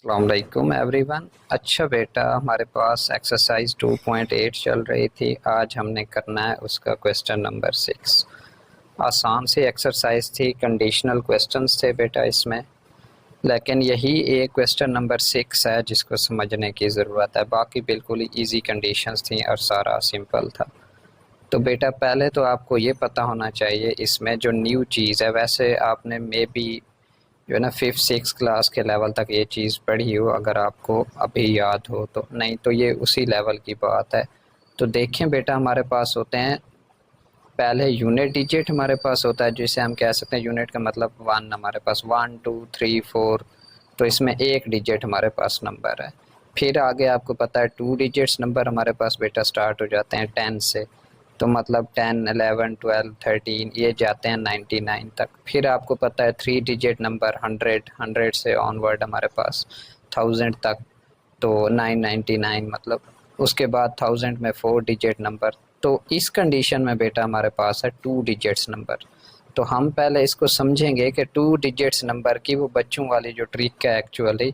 अस्सलाम वालेकुम एवरीवन। अच्छा बेटा, हमारे पास एक्सरसाइज 2.8 चल रही थी। आज हमने करना है उसका क्वेश्चन नंबर 6। आसान सी एक्सरसाइज थी, कंडीशनल क्वेश्चंस थे बेटा इसमें, लेकिन यही एक क्वेश्चन नंबर 6 है जिसको समझने की ज़रूरत है। बाकी बिल्कुल ही ईजी कंडीशंस थी और सारा सिंपल था। तो बेटा पहले तो आपको ये पता होना चाहिए इसमें जो न्यू चीज़ है, वैसे आपने मे बी जो है ना 5th 6th क्लास के लेवल तक ये चीज़ पढ़ी हो, अगर आपको अभी याद हो तो। नहीं तो ये उसी लेवल की बात है। तो देखें बेटा, हमारे पास होते हैं पहले यूनिट डिजिट हमारे पास होता है, जिसे हम कह सकते हैं यूनिट का मतलब 1। हमारे पास 1 2 3 4, तो इसमें एक डिजिट हमारे पास नंबर है। फिर आगे आपको पता है 2 डिजिट्स नंबर हमारे पास बेटा स्टार्ट हो जाते हैं 10 से, तो मतलब 10 11 12 13 ये जाते हैं 99 तक। फिर आपको पता है 3 डिजिट नंबर 100 से ऑनवर्ड हमारे पास 1000 तक, तो 999 मतलब। उसके बाद 1000 में 4 डिजिट नंबर। तो इस कंडीशन में बेटा हमारे पास है 2 डिजिट्स नंबर। तो हम पहले इसको समझेंगे कि 2 डिजिट्स नंबर की वो बच्चों वाली जो ट्रिक है एक्चुअली,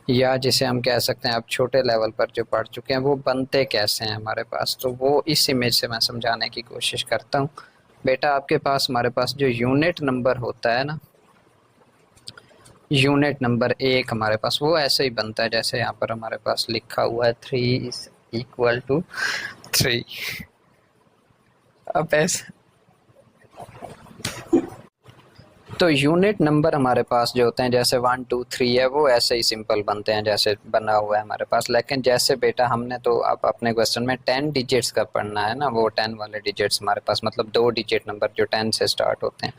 या जिसे हम कह सकते हैं आप छोटे लेवल पर जो पढ़ चुके हैं, वो बनते कैसे हैं हमारे पास। तो वो इस इमेज से मैं समझाने की कोशिश करता हूँ। बेटा आपके पास हमारे पास जो यूनिट नंबर होता है ना, यूनिट नंबर 1 हमारे पास वो ऐसे ही बनता है जैसे यहाँ पर हमारे पास लिखा हुआ है 3 इज इक्वल टू 3। अब ऐसे तो यूनिट नंबर हमारे पास जो होते हैं जैसे 1 2 3 है, वो ऐसे ही सिंपल बनते हैं जैसे बना हुआ है हमारे पास। लेकिन जैसे बेटा हमने तो अब अपने क्वेश्चन में 10 डिजिट्स का पढ़ना है ना, वो 10 वाले डिजिट्स हमारे पास मतलब 2 डिजिट नंबर जो 10 से स्टार्ट होते हैं।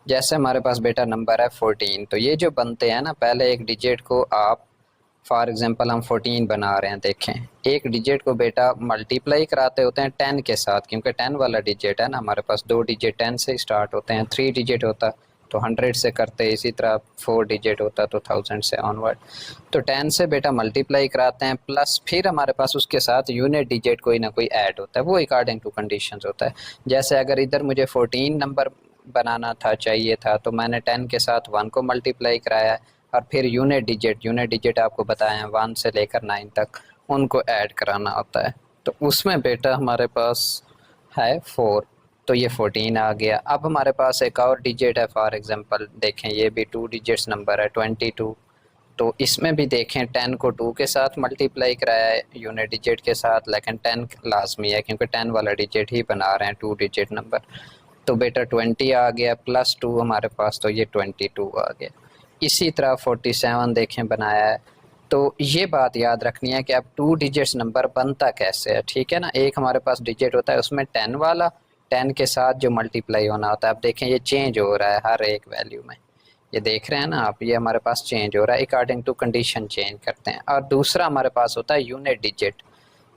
जैसे हमारे पास बेटा नंबर है 14, तो ये जो बनते हैं ना, पहले एक डिजिट को आप, फॉर एग्जांपल हम 14 बना रहे हैं, देखें एक डिजिट को बेटा मल्टीप्लाई कराते होते हैं 10 के साथ, क्योंकि 10 वाला डिजिट है ना हमारे पास। 2 डिजिट 10 से स्टार्ट होते हैं, 3 डिजिट होता तो 100 से करते, इसी तरह 4 डिजिट होता तो 1000 से ऑनवर्ड। तो 10 से बेटा मल्टीप्लाई कराते हैं, प्लस फिर हमारे पास उसके साथ यूनिट डिजिट कोई ना कोई ऐड होता है, वो अकॉर्डिंग टू कंडीशंस होता है। जैसे अगर इधर मुझे 14 नंबर बनाना था, चाहिए था, तो मैंने 10 के साथ 1 को मल्टीप्लाई कराया और फिर यूनिट डिजिट आपको बताया 1 से लेकर 9 तक, उनको ऐड कराना होता है। तो उसमें बेटा हमारे पास है 4, तो ये 14 आ गया। अब हमारे पास एक और डिजिट है, फॉर एग्जांपल देखें ये भी 2 डिजिट्स नंबर है 22। तो इसमें भी देखें 10 को 2 के साथ मल्टीप्लाई कराया है यूनिट डिजिट के साथ, लेकिन 10 लाजमी है क्योंकि 10 वाला डिजिट ही बना रहे हैं 2 डिजिट नंबर। तो बेटा 20 आ गया प्लस 2 हमारे पास, तो ये 22 आ गया। इसी तरह 47 देखें बनाया है। तो ये बात याद रखनी है कि अब 2 डिजिट्स नंबर बनता कैसे है, ठीक है ना। एक हमारे पास डिजिट होता है उसमें 10 वाला, 10 के साथ जो मल्टीप्लाई होना होता है। अब देखें ये चेंज हो रहा है हर एक वैल्यू में, ये देख रहे हैं ना आप, ये हमारे पास चेंज हो रहा है अकॉर्डिंग टू कंडीशन चेंज करते हैं। और दूसरा हमारे पास होता है यूनिट डिजिट,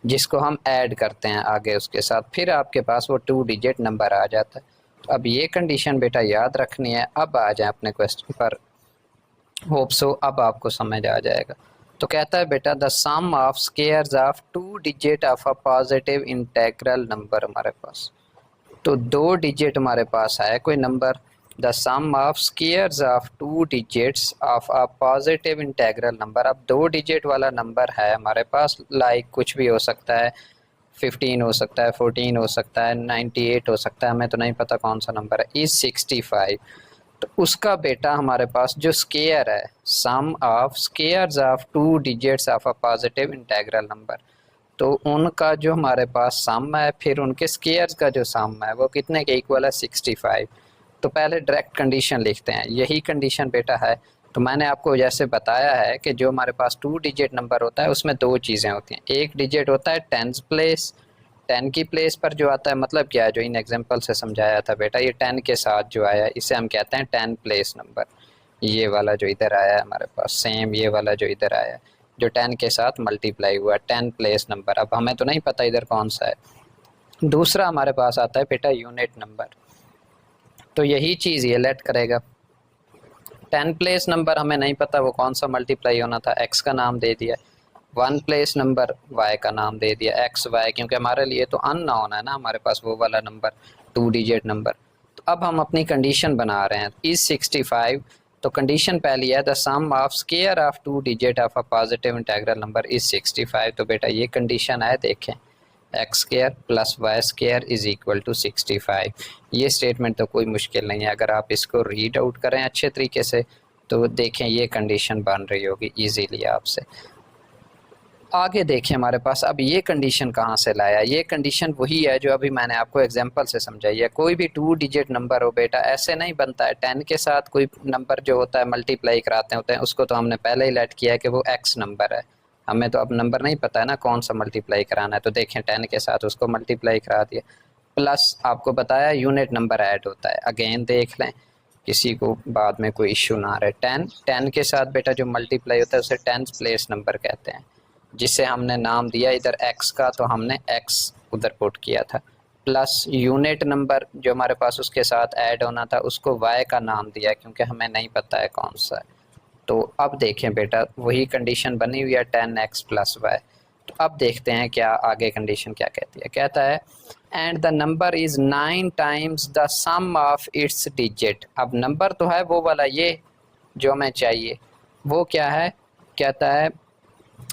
जिसको हम ऐड करते हैं आगे उसके साथ, फिर आपके पास वो 2 डिजिट नंबर आ जाता है। तो अब ये कंडीशन बेटा याद रखनी है। अब आ जाए अपने क्वेश्चन पर, होप सो अब आपको समझ आ जाएगा। तो कहता है बेटा the sum of squares of 2 digit of a positive integral number हमारे पास। तो 2 डिजिट हमारे पास है कोई number, the sum of squares of 2 digits of a positive integral number. अब 2 डिजिट वाला नंबर है हमारे पास, लाइक कुछ भी हो सकता है, 15 हो सकता है, 14 हो सकता है, 98 हो सकता है, हमें तो नहीं पता कौन सा नंबर है, इज 65। तो उसका बेटा हमारे पास जो स्क्वायर है, sum of squares of 2 digits of a positive integral number, तो उनका जो हमारे पास सम है, फिर उनके स्क्वायर्स का जो सम है वो कितने के इक्वल है, 65। तो पहले डायरेक्ट कंडीशन लिखते हैं, यही कंडीशन बेटा है। तो मैंने आपको जैसे बताया है कि जो हमारे पास 2 डिजिट नंबर होता है उसमें 2 चीज़ें होती हैं। एक डिजिट होता है 10 प्लेस, 10 की प्लेस पर जो आता है, मतलब क्या है जो इन एग्जांपल से समझाया था बेटा, ये 10 के साथ जो आया इसे हम कहते हैं 10 प्लेस नंबर। ये वाला जो इधर आया है हमारे पास, सेम ये वाला जो इधर आया है, जो 10 के साथ मल्टीप्लाई हुआ, 10 प्लेस नंबर। अब हमें तो नहीं पता इधर कौन सा है। दूसरा हमारे पास आता है बेटा यूनिट नंबर, तो यही चीज़ ये लेट करेगा। 10 प्लेस नंबर हमें नहीं पता वो कौन सा मल्टीप्लाई होना था, एक्स का नाम दे दिया। 1 प्लेस नंबर वाई का नाम दे दिया, एक्स वाई, क्योंकि हमारे लिए तो अननोन है ना हमारे पास वो वाला नंबर 2 डिजिट नंबर। तो अब हम अपनी कंडीशन बना रहे हैं, इज 65 तो कंडीशन पहली है the sum of square of two digit of a positive integral number is 65। तो बेटा ये कंडीशन है, देखें x square plus y square is equal to 65। ये स्टेटमेंट तो कोई मुश्किल नहीं है, अगर आप इसको रीड आउट करें अच्छे तरीके से तो देखें ये कंडीशन बन रही होगी इजीली आपसे। आगे देखें हमारे पास अब ये कंडीशन कहाँ से लाया, ये कंडीशन वही है जो अभी मैंने आपको एग्जांपल से समझाई है। कोई भी टू डिजिट नंबर हो बेटा ऐसे नहीं बनता है, 10 के साथ कोई नंबर जो होता है मल्टीप्लाई कराते होते हैं उसको तो हमने पहले ही लेट किया है कि वो एक्स नंबर है, हमें तो अब नंबर नहीं पता है ना कौन सा मल्टीप्लाई कराना है, तो देखें 10 के साथ उसको मल्टीप्लाई करा दिया। प्लस आपको बताया यूनिट नंबर ऐड होता है, अगेन देख लें किसी को बाद में कोई इश्यू ना रहे। 10 के साथ बेटा जो मल्टीप्लाई होता है उसे 10th प्लेस नंबर कहते हैं, जिसे हमने नाम दिया इधर x का, तो हमने x उधर पुट किया था। प्लस यूनिट नंबर जो हमारे पास उसके साथ ऐड होना था उसको y का नाम दिया क्योंकि हमें नहीं पता है कौन सा है। तो अब देखें बेटा वही कंडीशन बनी हुई है 10x प्लस y। तो अब देखते हैं क्या आगे कंडीशन क्या कहती है। कहता है and the number is 9 times the sum of its digit. अब नंबर तो है वो वाला, ये जो हमें चाहिए वो क्या है, कहता है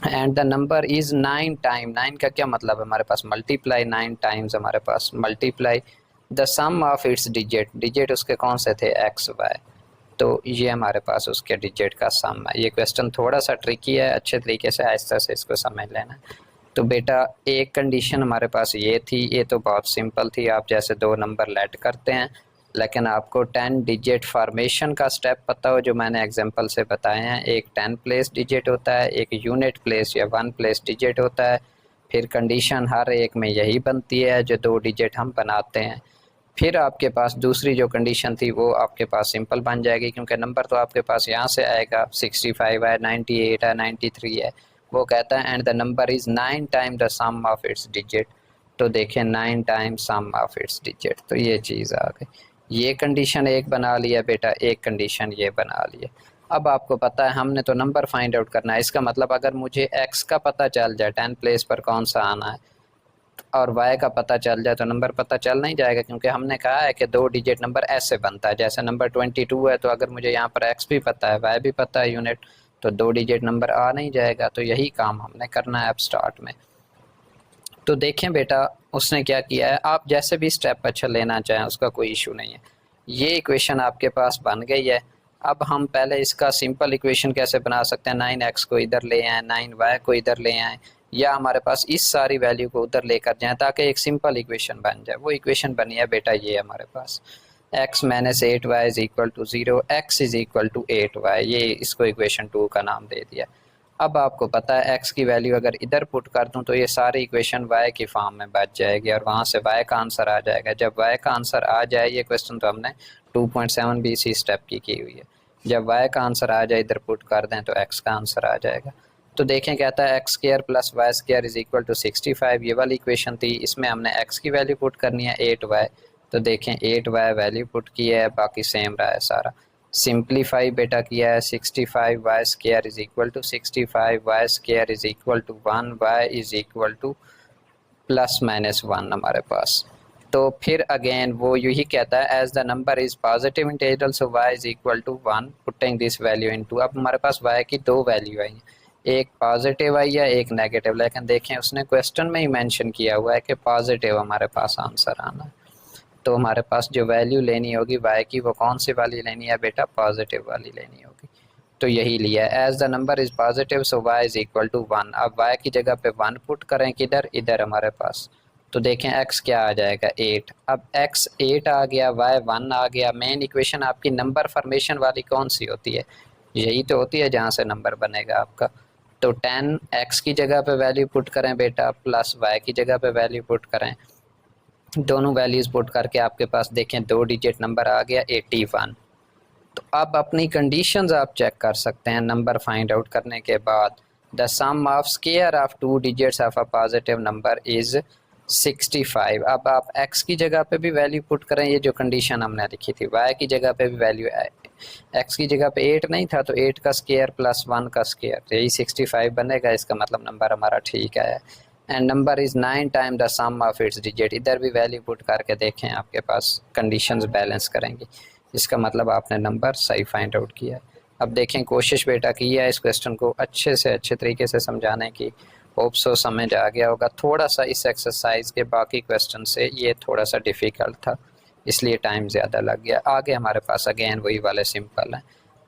and the number is 9 time. 9 का क्या मतलब है हमारे पास मल्टीप्लाई, 9 टाइम्स हमारे पास multiply the sum of its digit, digit उसके कौन से थे एक्स वाई, तो ये हमारे पास उसके डिजिट का सम है। ये क्वेश्चन थोड़ा सा ट्रिकी है, अच्छे तरीके से आहिस्ता से इसको समझ लेना। तो बेटा एक कंडीशन हमारे पास ये थी, ये तो बहुत सिंपल थी, आप जैसे दो नंबर लेट करते हैं, लेकिन आपको 10 डिजिट फॉर्मेशन का स्टेप पता हो जो मैंने एग्जांपल से बताए हैं। एक 10 प्लेस डिजिट होता है, एक यूनिट प्लेस या 1 प्लेस डिजिट होता है, फिर कंडीशन हर एक में यही बनती है जो 2 डिजिट हम बनाते हैं। फिर आपके पास दूसरी जो कंडीशन थी वो आपके पास सिंपल बन जाएगी क्योंकि नंबर तो आपके पास यहाँ से आएगा, 65 है, 98 है, 93 है। वो कहता है and the number is 9 time the sum of its digit. तो देखें 9 time sum of its digit, तो ये चीज़ आ गई। ये कंडीशन एक बना लिया बेटा, एक कंडीशन ये बना लिया। अब आपको पता है हमने तो नंबर फाइंड आउट करना है, इसका मतलब अगर मुझे x का पता चल जाए 10 प्लेस पर कौन सा आना है और y का पता चल जाए तो नंबर पता चल नहीं जाएगा क्योंकि हमने कहा है कि 2 डिजिट नंबर ऐसे बनता है। जैसे नंबर 22 है तो अगर मुझे यहाँ पर x भी पता है y भी पता है यूनिट, तो 2 डिजिट नंबर आ नहीं जाएगा। तो यही काम हमने करना है अब स्टार्ट में। तो देखें बेटा उसने क्या किया है, आप जैसे भी स्टेप अच्छा लेना चाहें उसका कोई इशू नहीं है। ये इक्वेशन आपके पास बन गई है। अब हम पहले इसका सिंपल इक्वेशन कैसे बना सकते हैं, 9x को इधर ले आएँ, 9y को इधर ले आएँ, या हमारे पास इस सारी वैल्यू को उधर लेकर जाएं ताकि एक सिंपल इक्वेशन बन जाए। वो इक्वेशन बनी है बेटा ये हमारे पास x minus 8y is equal to 0, x is equal to 8y, ये इसको इक्वेशन 2 का नाम दे दिया। अब आपको पता है x की वैल्यू अगर इधर पुट कर दूं तो ये सारी इक्वेशन y की फॉर्म में बच जाएगी और वहाँ से y का आंसर आ जाएगा। जब y का आंसर आ जाए, ये क्वेश्चन तो हमने 2.7 भी इसी स्टेप की हुई है, जब y का आंसर आ जाए इधर पुट कर दें तो x का आंसर आ जाएगा। तो देखें कहता है x square plus y square is equal to 65, ये वाली इक्वेशन थी, इसमें हमने x की वैल्यू पुट करनी है 8y। तो देखें 8y वैल्यू पुट की है, बाकी सेम रहा है सारा। सिंप्लीफाई बेटा किया है, 65 y square is equal to 65 y square is equal to 1, y is equal to plus minus 1 हमारे पास। तो फिर अगेन वो यही कहता है as the number is positive integral so y is equal to 1, putting this value into. अब हमारे पास y की दो वैल्यू आई, एक पॉजिटिव आई है एक नेगेटिव, लेकिन देखें उसने क्वेश्चन में ही मेंशन किया हुआ है कि पॉजिटिव हमारे पास आंसर आना है। तो हमारे पास जो वैल्यू लेनी होगी y की वो कौन सी वाली लेनी है बेटा, पॉजिटिव वाली लेनी होगी। तो यही लिया है as the number is positive so y is equal to 1। अब y की जगह पे 1 पुट करें किधर, इधर हमारे पास। तो देखें x क्या आ जाएगा 8। अब x 8 आ गया, y 1 आ गया। मेन इक्वेशन आपकी नंबर फॉर्मेशन वाली कौन सी होती है, यही तो होती है जहाँ से नंबर बनेगा आपका। तो 10 x की जगह पे वैल्यू पुट करें बेटा, प्लस y की जगह पे वैल्यू पुट करें, दोनों वैल्यूज़ पुट करके आपके पास देखें 2 डिजिट नंबर आ गया 81। तो अब अपनी कंडीशंस आप चेक कर सकते हैं नंबर फाइंड आउट करने के बाद। The sum of square of 2 digits of a positive number is 65। अब आप x की जगह पे भी वैल्यू पुट करें, ये जो कंडीशन हमने लिखी थी, y की जगह पे भी वैल्यू x की जगह पे 8 नहीं था तो 8 का स्क्वायर प्लस 1 का स्क्वायर, यही 65 बनेगा। इसका मतलब नंबर हमारा ठीक है। And number is 9 time the sum of its digit, इधर भी वैल्यू पुट करके देखें आपके पास कंडीशंस बैलेंस करेंगी। इसका मतलब आपने नंबर सही फाइंड आउट किया है। अब देखें, कोशिश बेटा की है इस क्वेश्चन को अच्छे से अच्छे तरीके से समझाने की। होप सो समझ आ गया होगा। थोड़ा सा इस एक्सरसाइज के बाकी क्वेश्चन से ये थोड़ा सा डिफ़िकल्ट था, इसलिए टाइम ज़्यादा लग गया। आगे हमारे पास अगेन वही वाले सिंपल हैं।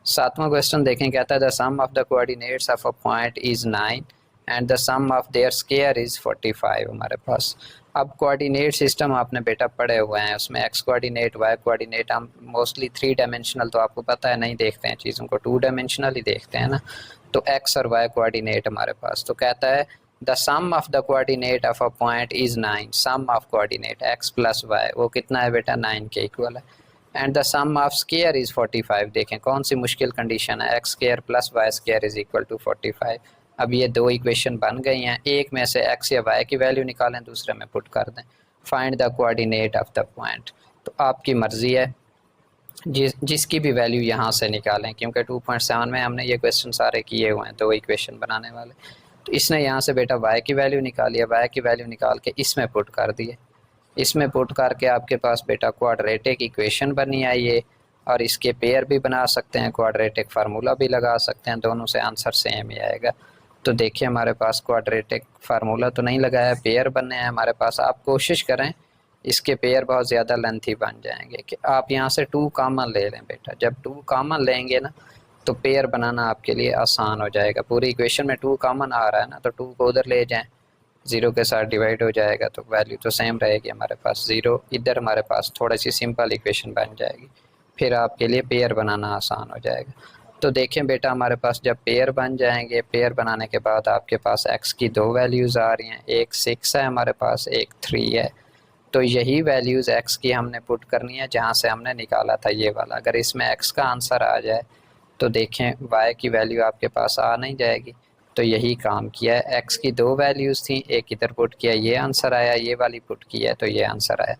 7वां क्वेश्चन देखें, कहता है the sum of the coordinates of a point is 9 and the sum of their square is 45 हमारे पास। अब कोऑर्डिनेट सिस्टम आपने बेटा पढ़े हुए हैं, उसमें एक्स कोऑर्डिनेट, वाई कोऑर्डिनेट, हम मोस्टली 3 डायमेंशनल तो आपको पता है नहीं देखते हैं चीज़ों को, 2 डायमेंशनल ही देखते हैं ना। तो एक्स और वाई कोऑर्डिनेट हमारे पास, तो कहता है the sum of the coordinate of a point is 9, sum of coordinate x plus y वो कितना है बेटा 9 के इक्वल है। And the sum of square is 45। देखें कौन सी मुश्किल कंडीशन है, x square plus y square is equal to 45। अब ये 2 इक्वेशन बन गई हैं, एक में से एक्स या वाई की वैल्यू निकालें, दूसरे में पुट कर दें। Find the coordinate of the point, तो आपकी मर्ज़ी है जिसकी भी वैल्यू यहाँ से निकालें, क्योंकि 2.7 में हमने ये क्वेश्चन सारे किए हुए हैं 2 इक्वेशन बनाने वाले। तो इसने यहाँ से बेटा वाई की वैल्यू निकाली है, वाई की वैल्यू निकाल के इसमें पुट कर दिए। इसमें पुट करके आपके पास बेटा क्वाड्रेटिक इक्वेशन बनी है ये, और इसके पेयर भी बना सकते हैं, क्वाड्रेटिक फार्मूला भी लगा सकते हैं, दोनों से आंसर सेम ही आएगा। तो देखिए हमारे पास क्वाड्रेटिक फार्मूला तो नहीं लगाया, पेयर बनने हैं हमारे पास। आप कोशिश करें इसके पेयर बहुत ज़्यादा लेंथी बन जाएंगे कि आप यहाँ से 2 कॉमन ले लें बेटा। जब 2 कॉमन लेंगे ना तो पेयर बनाना आपके लिए आसान हो जाएगा। पूरी इक्वेशन में 2 कॉमन आ रहा है ना, तो 2 को उधर ले जाएं, 0 के साथ डिवाइड हो जाएगा तो वैल्यू तो सेम रहेगी हमारे पास। 0 इधर हमारे पास थोड़ी सी सिंपल इक्वेशन बन जाएगी, फिर आपके लिए पेयर बनाना आसान हो जाएगा। तो देखें बेटा हमारे पास जब पेयर बन जाएंगे, पेयर बनाने के बाद आपके पास x की 2 वैल्यूज़ आ रही हैं, एक 6 है हमारे पास, एक 3 है। तो यही वैल्यूज़ x की हमने पुट करनी है जहाँ से हमने निकाला था ये वाला। अगर इसमें x का आंसर आ जाए तो देखें y की वैल्यू आपके पास आ नहीं जाएगी। तो यही काम किया है, x की 2 वैल्यूज़ थी, एक इधर पुट किया ये आंसर आया, ये वाली पुट की है तो ये आंसर आया।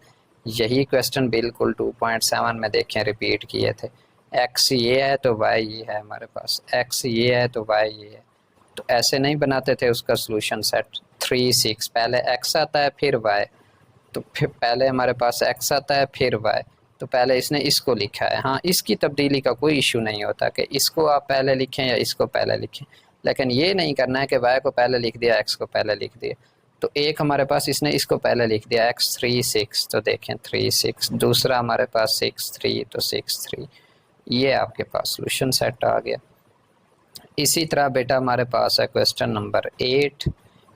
यही क्वेश्चन बिल्कुल 2.7 में देखें रिपीट किए थे। x ये है तो y ये है हमारे पास, x ये है तो y ये है। तो ऐसे नहीं बनाते थे उसका सोल्यूशन सेट 3 6, पहले x आता है फिर y, तो फिर पहले हमारे पास x आता है फिर y, तो पहले इसने इसको लिखा है। हाँ, इसकी तब्दीली का कोई इशू नहीं होता कि इसको आप पहले लिखें या इसको पहले लिखें, लेकिन ये नहीं करना है कि y को पहले लिख दिया x को पहले लिख दिया। तो एक हमारे पास इसने इसको पहले लिख दिया x 3 6, तो देखें 3 6, दूसरा हमारे पास 6 3, तो 6 3, ये आपके पास सोल्यूशन सेट आ गया। इसी तरह बेटा हमारे पास है क्वेश्चन नंबर 8,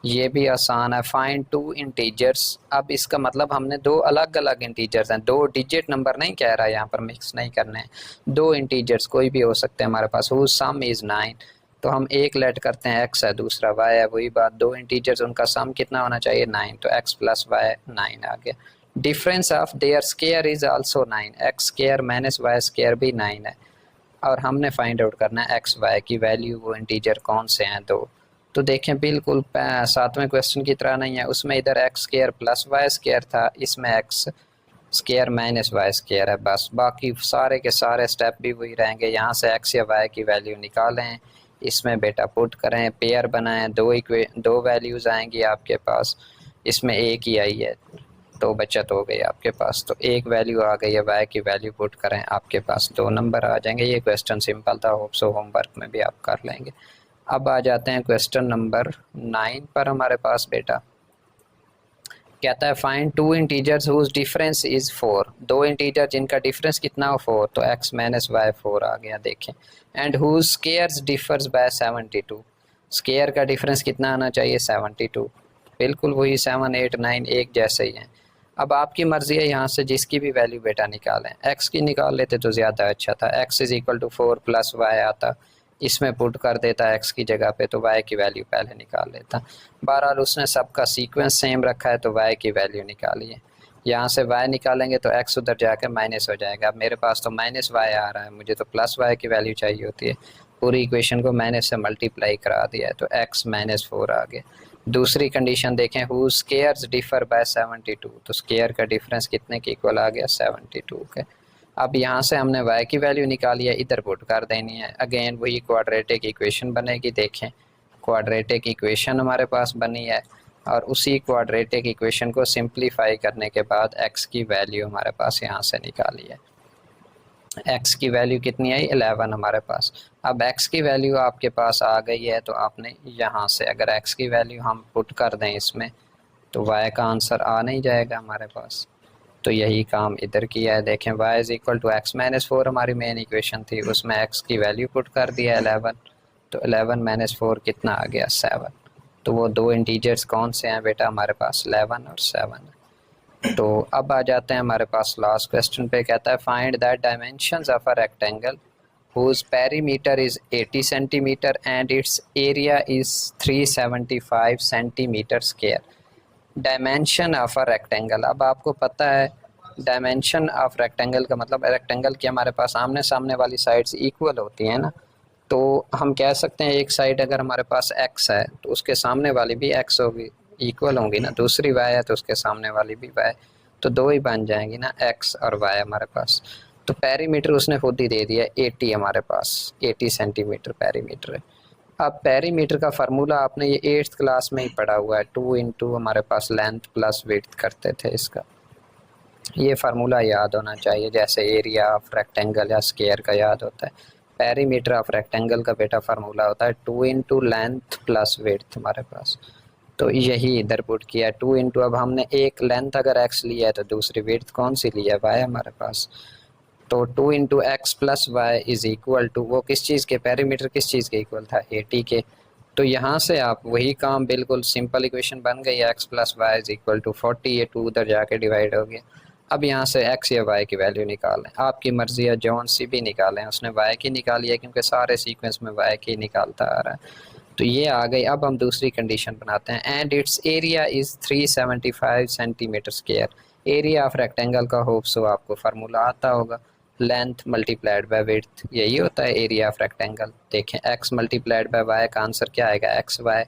ये भी आसान है। Find 2 integers. अब इसका मतलब हमने 2 अलग अलग इंटीजर्स हैं, 2 डिजिट नंबर नहीं कह रहा है, यहाँ पर मिक्स नहीं करने हैं। 2 इंटीजर्स कोई भी हो सकते हैं हमारे पास, हुज सम इज़ 9, तो हम एक लेट करते हैं x है दूसरा y है, वही बात 2 इंटीजर्स उनका सम कितना होना चाहिए 9, तो x प्लस y 9 आ गया। Difference of their square is also 9, x square minus y square भी 9 है, और हमने फाइंड आउट करना है एक्स वाई की वैल्यू, वो इंटीजर कौन से हैं 2। तो देखें बिल्कुल 7वें क्वेश्चन की तरह नहीं है, उसमें इधर x square plus y square था, इसमें x square minus y square है बस। बाकी सारे के सारे स्टेप भी वही रहेंगे। यहाँ से एक्स या वाई की वैल्यू निकालें, इसमें बेटा पुट करें, पेयर बनाएं, 2 वैल्यूज़ आएंगी आपके पास, इसमें एक ही आई है तो बचत हो गई आपके पास, तो एक वैल्यू आ गई है, वाई की वैल्यू पुट करें, आपके पास 2 नंबर आ जाएंगे। ये क्वेश्चन सिंपल था, होप सो होमवर्क में भी आप कर लेंगे। अब आ जाते हैं क्वेश्चन नंबर 9 पर हमारे पास बेटा। कहता है find 2 integers whose difference is 4, 2 integer जिनका डिफरेंस कितना हो 4, तो x माइनस वाई 4 आ गया देखें। And whose squares differs by 72, square का डिफरेंस कितना आना चाहिए 72, बिल्कुल वही 7 8 9 एक जैसे ही हैं। अब आपकी मर्ज़ी है, यहाँ से जिसकी भी वैल्यू बेटा निकालें। x की निकाल लेते तो ज़्यादा अच्छा था, x is equal to 4 plus y आता, इसमें पुट कर देता x की जगह पे, तो y की वैल्यू पहले निकाल लेता। बहरहाल उसने सबका सीक्वेंस सेम रखा है तो y की वैल्यू निकालिए। यहाँ से y निकालेंगे तो x उधर जाकर माइनस हो जाएगा। अब मेरे पास तो माइनस y आ रहा है, मुझे तो प्लस y की वैल्यू चाहिए होती है, पूरी इक्वेशन को माइनस से मल्टीप्लाई करा दिया है तो x माइनस 4 आ गया। दूसरी कंडीशन देखें, हु स्क्वायर्स डिफर बाय 72, तो स्क्वायर का डिफरेंस कितने के इक्वल आ गया 72 के। अब यहाँ से हमने y की वैल्यू निकाली है, इधर पुट कर देनी है। अगेन वही क्वाड्रेटिक इक्वेशन बनेगी, देखें क्वाड्रेटिक इक्वेशन हमारे पास बनी है, और उसी क्वाड्रेटिक इक्वेशन को सिंप्लीफाई करने के बाद x की वैल्यू हमारे पास यहाँ से निकाली है। x की वैल्यू कितनी आई 11 हमारे पास। अब x की वैल्यू आपके पास आ गई है तो आपने यहाँ से अगर x की वैल्यू हम पुट कर दें इसमें तो y का आंसर आ नहीं जाएगा हमारे पास। तो यही काम इधर किया है। देखें y is equal to x minus 4 हमारी मेन इक्वेशन थी, उसमें x की वैल्यू पुट कर दिया 11, तो 11 माइनस 4 कितना आ गया 7। तो वो दो इंटीजर्स कौन से हैं बेटा हमारे पास 11 और 7। तो अब आ जाते हैं हमारे पास लास्ट क्वेश्चन पे। कहता है find that dimensions of a rectangle whose perimeter is 80 centimetre and its area is 375 centimetre square. Dimension of a rectangle, अब आपको पता है डायमेंशन ऑफ रेक्टेंगल का मतलब रेक्टेंगल की हमारे पास आमने सामने वाली साइड्स इक्वल होती हैं ना, तो हम कह सकते हैं एक साइड अगर हमारे पास x है तो उसके सामने वाली भी x होगी, इक्वल होंगी ना। दूसरी y है तो उसके सामने वाली भी y, तो दो ही बन जाएंगी ना x और y हमारे पास। तो पेरीमीटर उसने खुद ही दे दिया 80, हमारे पास 80 सेंटीमीटर पेरीमीटर है। अब पेरीमीटर का फार्मूला आपने ये 8th क्लास में ही पढ़ा हुआ है, 2 इंटू हमारे पास लेंथ प्लस विड्थ करते थे इसका। ये फार्मूला याद होना चाहिए, जैसे एरिया ऑफ रेक्टेंगल या स्क्वायर का याद होता है। पेरीमीटर ऑफ रेक्टेंगल का बेटा फार्मूला होता है 2 इंटू लेंथ प्लस विड्थ हमारे पास। तो यही इधर पुट किया 2 इंटू, अब हमने एक लेंथ अगर x लिया है तो दूसरी विड्थ कौन सी लिया है y हमारे पास। तो 2 into x plus y is equal to वो किस चीज़ के, पेरीमीटर किस चीज़ के इक्वल था 80 के। तो यहाँ से आप वही काम बिल्कुल सिंपल इक्वेशन बन गई x plus y is equal to 40, ये 2 उधर जाके डिवाइड हो गया। अब यहाँ से x या y की वैल्यू निकालें, आपकी मर्जी है जौन सी भी निकालें। उसने y की निकाली है क्योंकि सारे सीक्वेंस में y की निकालता आ रहा है, तो ये आ गई। अब हम दूसरी कंडीशन बनाते हैं and its area is 375 centimetre square. Area of rectangle का होप सो आपको फार्मूला आता होगा, लेंथ मल्टीप्लाइड बाय विड्थ, यही होता है एरिया ऑफ रेक्टेंगल। देखें x मल्टीप्लाइड बाय y का आंसर क्या आएगा, x y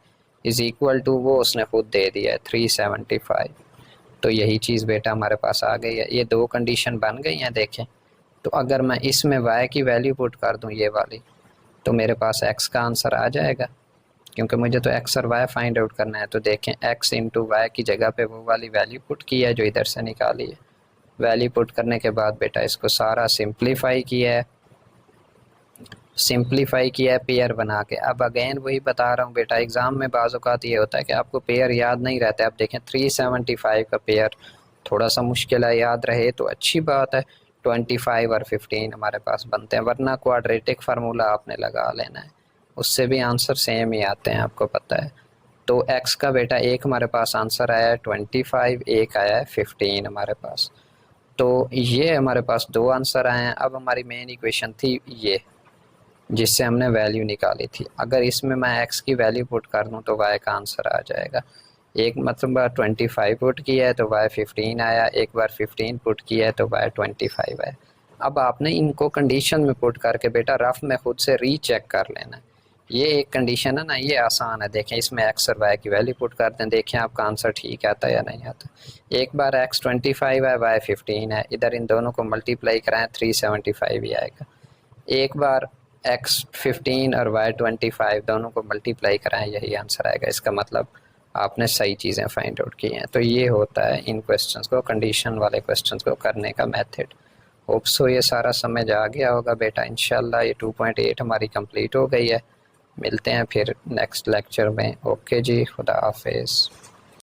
is equal to वो उसने खुद दे दिया है 375। तो यही चीज़ बेटा हमारे पास आ गई है, ये दो कंडीशन बन गई हैं। देखें तो अगर मैं इसमें y की वैल्यू पुट कर दूं ये वाली, तो मेरे पास x का आंसर आ जाएगा, क्योंकि मुझे तो x और y फाइंड आउट करना है। तो देखें x इंटू वाई की जगह पे वो वाली वैल्यू पुट की है जो इधर से निकाली है। वैल्यू पुट करने के बाद बेटा इसको सारा सिंप्लीफाई किया है पेयर बना के। अब अगेन वही बता रहा हूँ बेटा, एग्ज़ाम में बाज़ औक़ात ये होता है कि आपको पेयर याद नहीं रहता है। अब देखें 375 का पेयर थोड़ा सा मुश्किल है, याद रहे तो अच्छी बात है। 25 और 15 हमारे पास बनते हैं, वरना क्वाड्रेटिक फार्मूला आपने लगा लेना है, उससे भी आंसर सेम ही आते हैं, आपको पता है। तो x का बेटा एक हमारे पास आंसर आया है 25, एक आया है 15 हमारे पास। तो ये हमारे पास दो आंसर आए हैं। अब हमारी मेन इक्वेशन थी ये जिससे हमने वैल्यू निकाली थी, अगर इसमें मैं x की वैल्यू पुट कर दूं तो y का आंसर आ जाएगा। एक मतलब 25 पुट किया है तो y 15 आया, एक बार 15 पुट किया है तो y 25 आया। अब आपने इनको कंडीशन में पुट करके बेटा रफ में खुद से रीचेक कर लेना है। ये एक कंडीशन है ना, ये आसान है। देखें इसमें x और y की वैल्यू पुट करते हैं, देखें आपका आंसर ठीक आता है या नहीं आता। एक बार x 25 है, y 15 है, इधर इन दोनों को मल्टीप्लाई कराएं 375 ही आएगा। एक बार x 15 और y 25 दोनों को मल्टीप्लाई कराएं, यही आंसर आएगा। इसका मतलब आपने सही चीज़ें फाइंड आउट की हैं। तो ये होता है इन क्वेश्चंस को, कंडीशन वाले क्वेश्चंस को करने का मेथड। होप सो ये सारा समझ आ गया होगा बेटा। इंशाल्लाह ये 2.8 हमारी कंप्लीट हो गई है। मिलते हैं फिर नेक्स्ट लेक्चर में। ओके जी, खुदा हाफिज़।